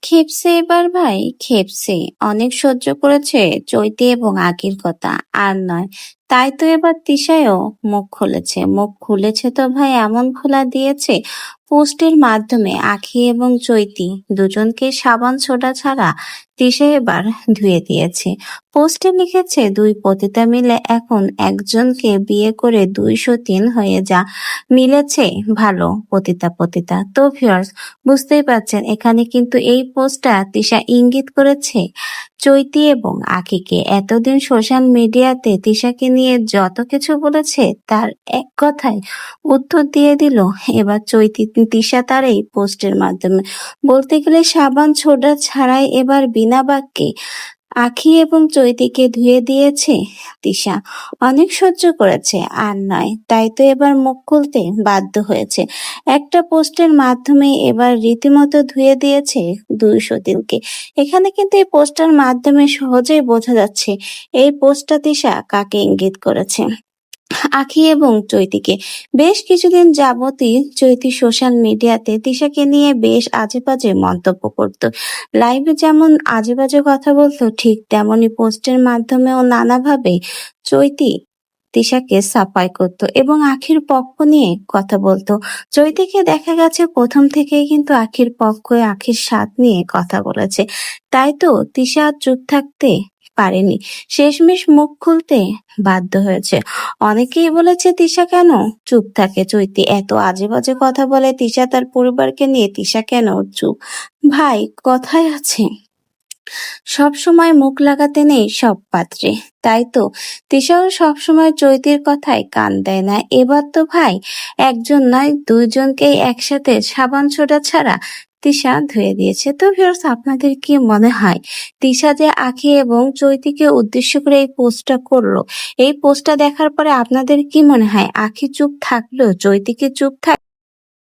খেপসে এবার ভাই, খেপসে। অনেক সহ্য করেছে চৈতি এবং আকির কথা, আর নয়। তাই তো এবার তিশায়ও মুখ খুলেছে। মুখ খুলেছে তো ভাই, এমন খোলা দিয়েছে পোস্টের মাধ্যমে আখি এবং চৈতি দুজনকে সাবান সোডা ছাড়া তিশা এবার ধুয়ে দিয়েছে। পোস্টে লিখেছে, দুই পতিতা মিলে এখন একজনকে বিয়ে করে 203 হয়ে যা মিলেছে ভালো পতিতা পতিতা। তো ভিউয়ার্স, বুঝতেই পারছেন এখানে কিন্তু এই পোস্টটা তিশা ইঙ্গিত করেছে চৈতি এবং আকিকে। এতদিন সোশ্যাল মিডিয়াতে তিশাকে নিয়ে যত কিছু বলেছে তার এক কথায় উত্তর দিয়ে দিল এবার চৈতি তিশা তার এই পোস্টের মাধ্যমে। বলতে গেলে সাবান ছোড়া ছাড়াই এবার বিনা বাক্যে আখি এবং চৈতিকে ধুয়ে দিয়েছে তিশা। অনেক সহ্য করেছে, আর নয়। তাই তো এবার মুখ খুলতে বাধ্য হয়েছে। একটা পোস্টের মাধ্যমে এবার রীতিমতো ধুয়ে দিয়েছে 200 দিনকে। এখানে কিন্তু এই পোস্টার মাধ্যমে সহজেই বোঝা যাচ্ছে এই পোস্টটা তিশা কাকে ইঙ্গিত করেছে। আখি এবং চৈতিকে। বেশ কিছুদিন যাবতই চৈতি সোশ্যাল মিডিয়াতে তিশাকে নিয়ে বেশ আজে বাজে মন্তব্য করত। লাইভে যেমন আজে বাজে কথা বলতো, ঠিক তেমনি পোস্টের মাধ্যমেও নানাভাবে চৈতি তিশাকে সাফাই করত এবং আখির পক্ষ নিয়ে কথা বলতো। চৈতিকে দেখা গেছে প্রথম থেকেই কিন্তু আখির পক্ষে, আখির স্বাদ নিয়ে কথা বলেছে। তাই তো তিশা আর চুপ থাকতে পারেনি, শেষমেশ মুখ খুলতে বাধ্য হয়েছে। অনেকেই বলেছে তিশা কেন চুপ থাকে, চৈতি এত আজে বাজে কথা বলে তিশা তার পরিবারকে নিয়ে, তিশা কেন চুপ? ভাই, কথায় আছে সব সময় মুখ লাগাতে নেই সব পাত্রে। তাই তো তিশাও সবসময় চৈতির কথায় কান দেয় না। এবার তো ভাই একজন নয়, দুইজনকেই একসাথে সাবান সোডা ছাড়া তিশা ধুয়ে দিয়েছে। তো ভিউয়ার্স, আপনাদের কি মনে হয় তিশা যে আখি এবং চৈতিকে উদ্দেশ্য করে এই পোস্টটা করলো, এই পোস্টটা দেখার পরে আপনাদের কি মনে হয়? আখি চুপ থাকলো, চৈতিকে চুপ থাক